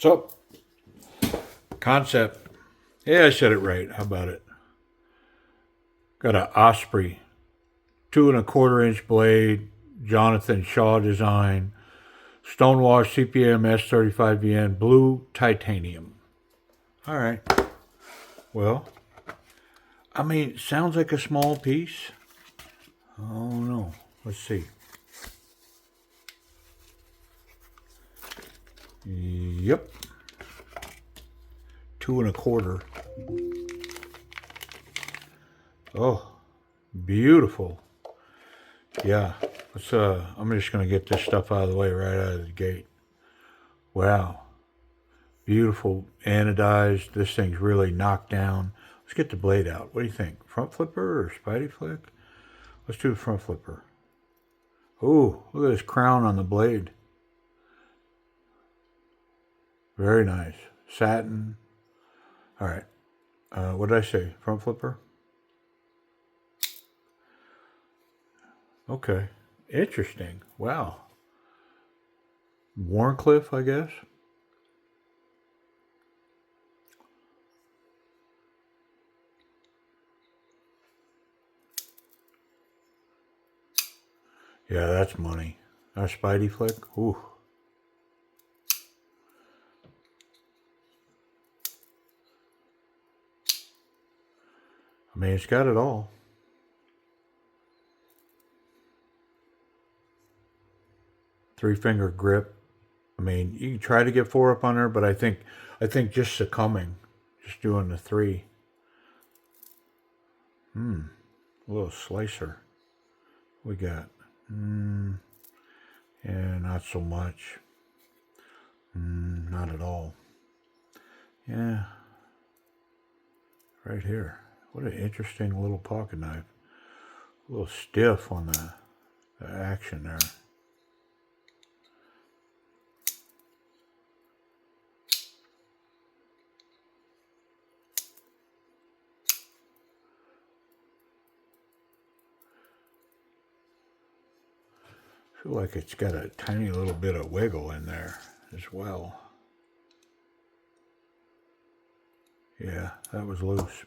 What's up? Kansept. Yeah, I said it right. How about it? Got an Osprey, 2¼ inch blade, Jonathan Shaw design, stonewash CPM S35VN, blue titanium. All right. Well, I mean, sounds like a small piece. Oh no. Let's see. Yep. 2¼ inches. Oh, beautiful. Yeah. Let's I'm just gonna get this stuff out of the way right out of the gate. Wow. Beautiful anodized. This thing's really knocked down. Let's get the blade out. What do you think? Front flipper or Spidey flick? Let's do the front flipper. Ooh, look at this crown on the blade. Very nice. Satin. All right. What did I say? Front flipper? Okay. Interesting. Wow. Warncliffe, I guess. Yeah, that's money. A Spidey flick? Ooh. I mean, it's got it all. Three-finger grip. I mean, you can try to get four up on there, but I think just succumbing, just doing the three. A little slicer. We got. Yeah, not so much. Not at all. Yeah, right here. What an interesting little pocket knife. A little stiff on the action there. I feel like it's got a tiny little bit of wiggle in there as well. Yeah, that was loose.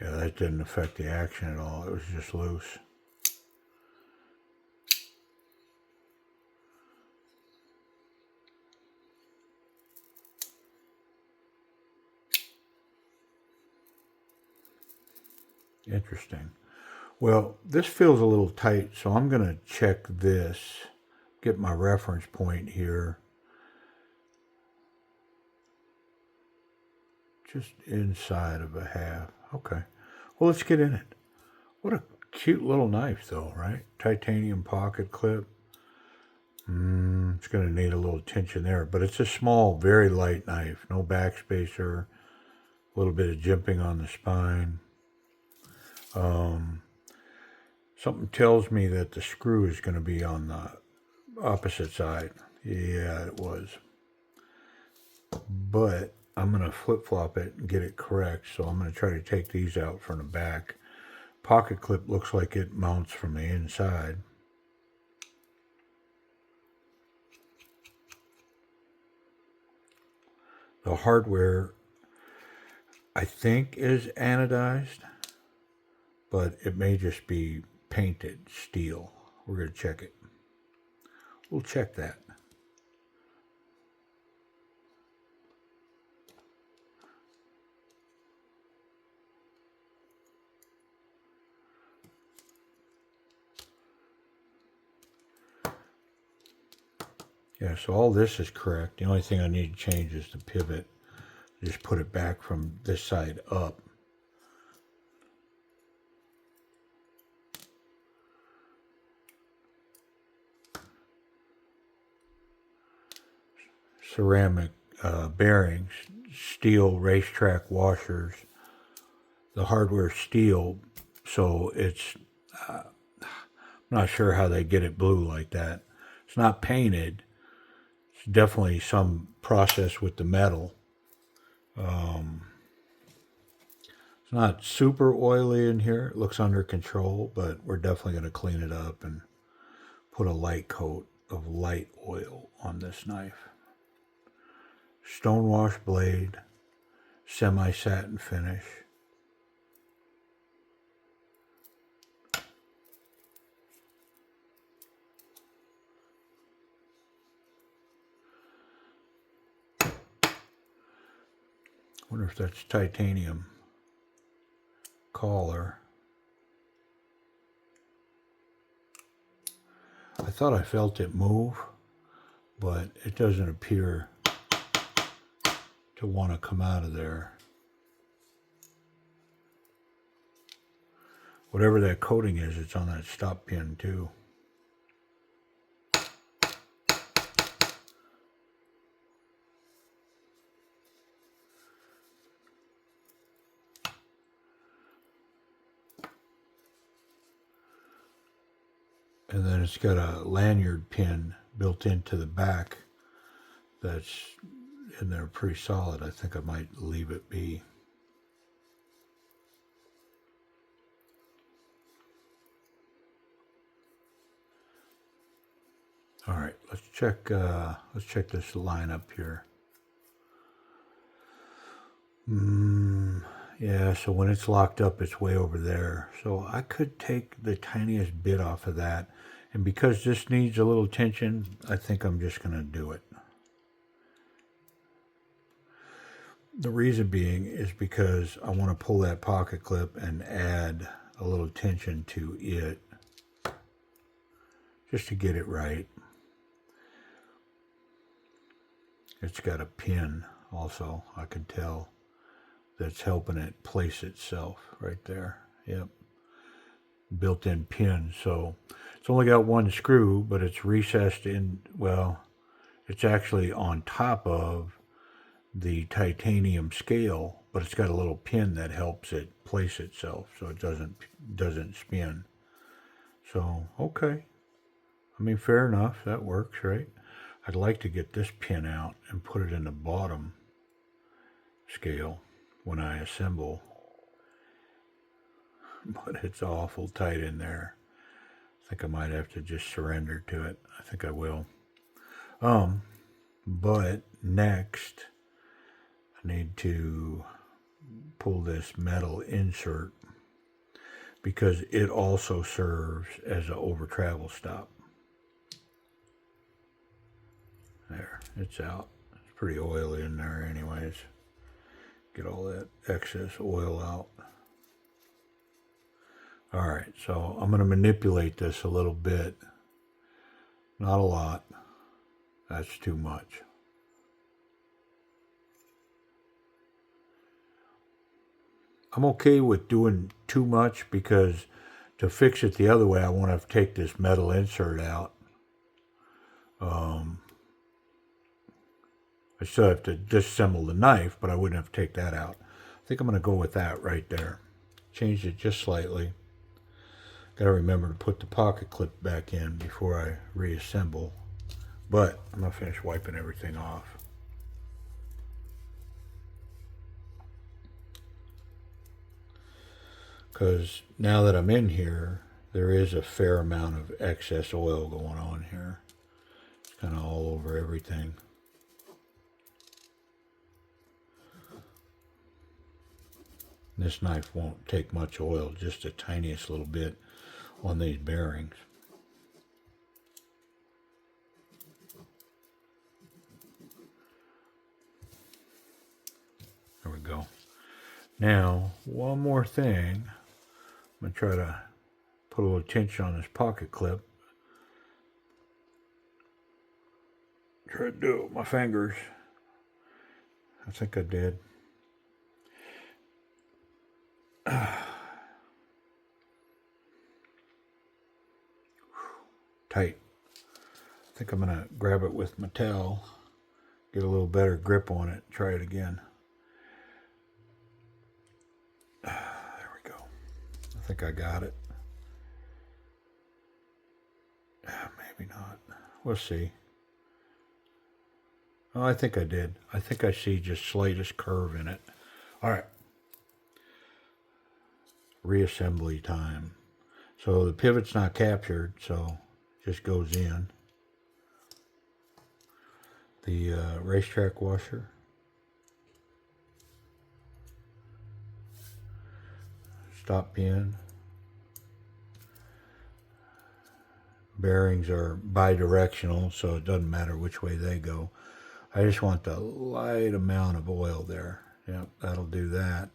Yeah, that didn't affect the action at all. It was just loose. Interesting. Well, this feels a little tight, so I'm going to check this, get my reference point here. Just inside of a half. Okay. Well, let's get in it. What a cute little knife, though, right? Titanium pocket clip. It's going to need a little attention there, but it's a small, very light knife. No backspacer. A little bit of jimping on the spine. Something tells me that the screw is going to be on the opposite side. Yeah, it was. But I'm going to flip-flop it and get it correct, so I'm going to try to take these out from the back. Pocket clip looks like it mounts from the inside. The hardware, I think, is anodized, but it may just be painted steel. We're going to check it. We'll check that. Yeah, so all this is correct. The only thing I need to change is the pivot. Just put it back from this side up. Ceramic bearings, steel racetrack washers. The hardware steel, so it's I'm not sure how they get it blue like that. It's not painted. It's definitely some process with the metal. It's not super oily in here. It looks under control, but we're definitely going to clean it up and put a light coat of light oil on this knife. Stonewash blade, semi-satin finish. Wonder if that's titanium collar. I thought I felt it move, but it doesn't appear to want to come out of there. Whatever that coating is, it's on that stop pin too. And then it's got a lanyard pin built into the back that's in there pretty solid. I think I might leave it be. All right, let's check this line up here. Yeah, so when it's locked up, it's way over there. So I could take the tiniest bit off of that. And because this needs a little tension, I think I'm just going to do it. The reason being is because I want to pull that pocket clip and add a little tension to it. Just to get it right. It's got a pin also, I can tell, that's helping it place itself right there. Yep. Built-in pin. So it's only got one screw, but it's recessed in, well, it's actually on top of the titanium scale, but it's got a little pin that helps it place itself so it doesn't spin. So, okay. I mean, fair enough. That works, right? I'd like to get this pin out and put it in the bottom scale when I assemble, but it's awful tight in there. I think I might have to just surrender to it. I think I will. But next I need to pull this metal insert because it also serves as an over travel stop. There, it's out. It's pretty oily in there anyways. Get all that excess oil out. All right, so I'm going to manipulate this a little bit. Not a lot. That's too much. I'm okay with doing too much because to fix it the other way, I want to take this metal insert out. I still have to disassemble the knife, but I wouldn't have to take that out. I think I'm going to go with that right there. Changed it just slightly. Got to remember to put the pocket clip back in before I reassemble. But I'm going to finish wiping everything off. Because now that I'm in here, there is a fair amount of excess oil going on here. It's kind of all over everything. This knife won't take much oil, just the tiniest little bit on these bearings. There we go. Now, one more thing. I'm going to try to put a little tension on this pocket clip. Try to do it with my fingers. I think I did. Tight. I think I'm going to grab it with my towel, get a little better grip on it, try it again. There we go. I think I got it. Maybe not. We'll see. Oh, I think I did. I think I see just slightest curve in it. All right. reassembly time. So the pivot's not captured, so it just goes in. The racetrack washer. Stop pin. Bearings are bi-directional, so it doesn't matter which way they go. I just want the light amount of oil there. Yep, that'll do that.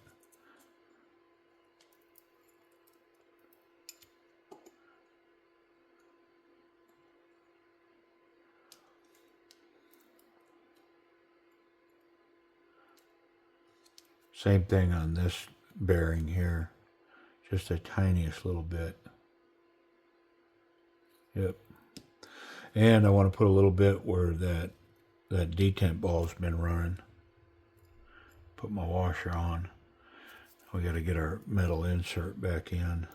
Same thing on this bearing here. Just the tiniest little bit. Yep. And I want to put a little bit where that detent ball's been running. Put my washer on. We got to get our metal insert back in.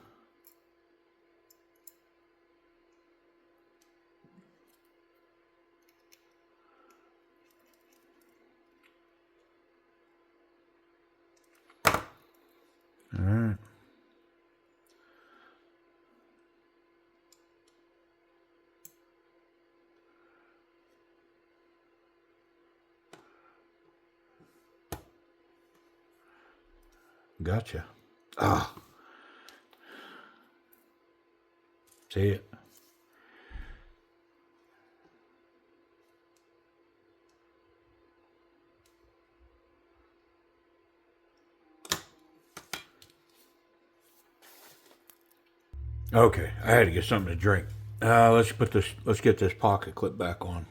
All right. Gotcha. Ah. See it? Okay, I had to get something to drink. Let's get this pocket clip back on.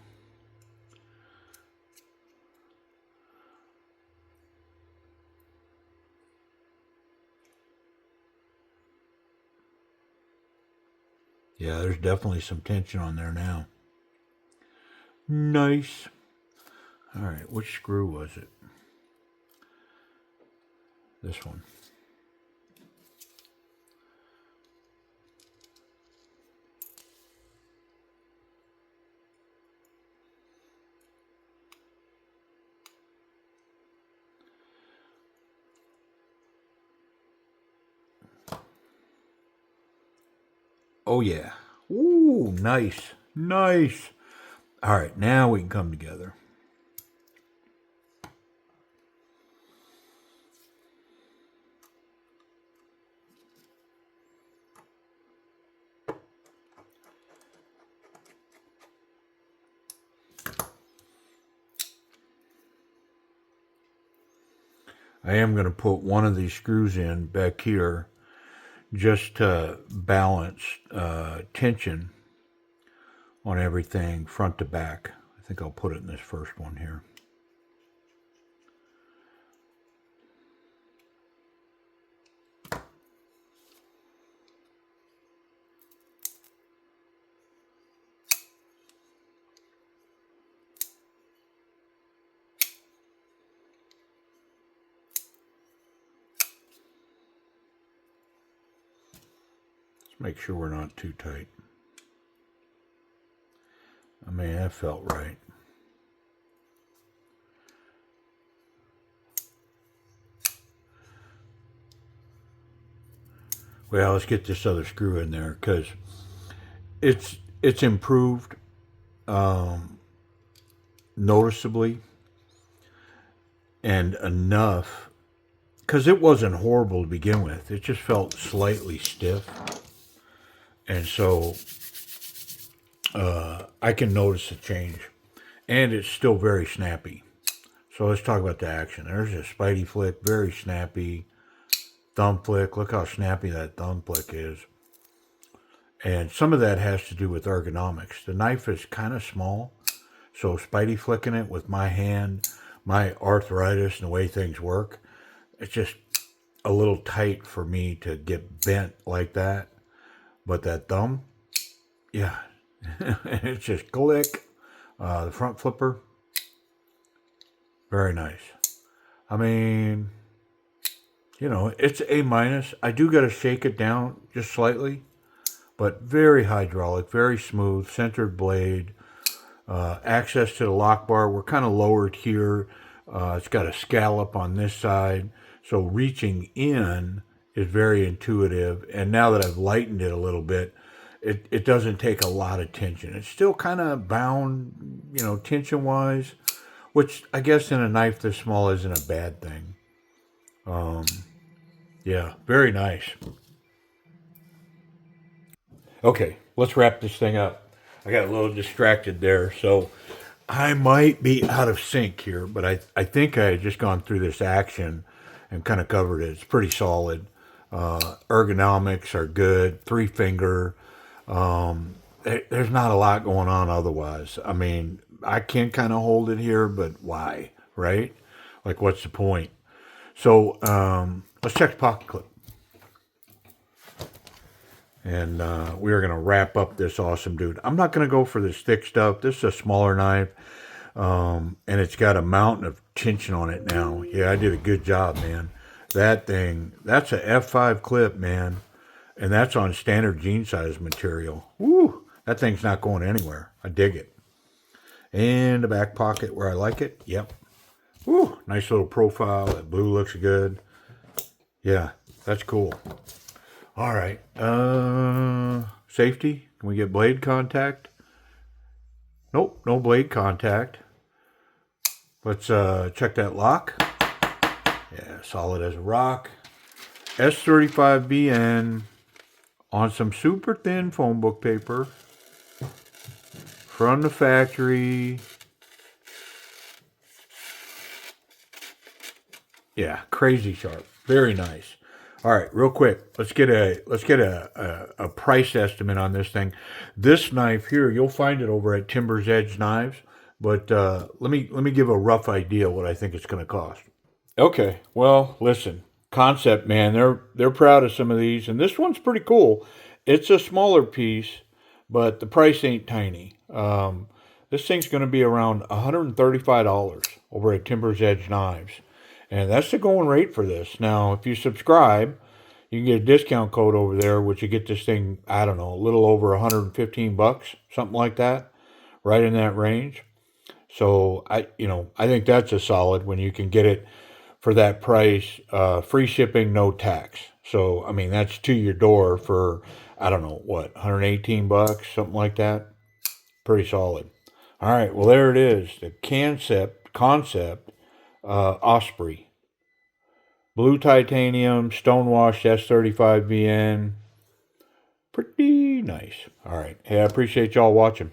Yeah, there's definitely some tension on there now. Nice. All right, which screw was it? This one. Oh yeah. Ooh, nice. Nice. All right, now we can come together. I am going to put one of these screws in back here just to balance tension on everything front to back. I think I'll put it in this first one here. Let's make sure we're not too tight. I mean, that felt right. Well, let's get this other screw in there because it's improved noticeably and enough because it wasn't horrible to begin with. It just felt slightly stiff, and so I can notice a change, and it's still very snappy. So let's talk about the action. There's a Spidey flick, very snappy. Thumb flick. Look how snappy that thumb flick is. And some of that has to do with ergonomics. The knife is kind of small, so Spidey flicking it with my hand, my arthritis and the way things work, it's just a little tight for me to get bent like that. But that thumb, yeah, it's just click. The front flipper, very nice. I mean, you know, it's A minus. I do got to shake it down just slightly, but very hydraulic, very smooth, centered blade. Access to the lock bar, we're kind of lowered here. It's got a scallop on this side, so reaching in is very intuitive. And now that I've lightened it a little bit, it doesn't take a lot of tension. It's still kind of bound, tension wise, which I guess in a knife this small isn't a bad thing. Yeah, very nice. Okay, let's wrap this thing up. I got a little distracted there, so I might be out of sync here, but I think I had just gone through this action and kind of covered it. It's pretty solid. Ergonomics are good. 3-finger. There's not a lot going on otherwise. I mean, I can kind of hold it here, but why, right? Like, what's the point? So let's check the pocket clip. And we are going to wrap up this awesome dude. I'm not going to go for this thick stuff. This is a smaller knife. And it's got a mountain of tension on it now. Yeah, I did a good job, man. That thing, that's a F5 clip, man. And that's on standard jean size material. Woo! That thing's not going anywhere. I dig it. And the back pocket where I like it. Yep. Woo! Nice little profile. That blue looks good. Yeah, that's cool. All right. Safety. Can we get blade contact? Nope, no blade contact. Let's check that lock. Yeah, solid as a rock. S35BN on some super thin phone book paper from the factory. Yeah, crazy sharp. Very nice. All right, real quick, let's get a price estimate on this thing. This knife here, you'll find it over at Timber's Edge Knives, but let me give a rough idea what I think it's going to cost. Okay, well, listen, Kansept, man, they're proud of some of these, and this one's pretty cool. It's a smaller piece, but the price ain't tiny. This thing's going to be around $135 over at Timber's Edge Knives. And that's the going rate for this. Now, if you subscribe, you can get a discount code over there, which you get this thing, I don't know, a little over 115 bucks, something like that, right in that range. So I think that's a solid when you can get it for that price, free shipping, no tax. So, I mean, that's to your door for, I don't know, what, 118 bucks, something like that. Pretty solid. All right, well, there it is, the Kansept Osprey. Blue titanium, stonewashed S35VN. Pretty nice. All right. Hey, I appreciate y'all watching.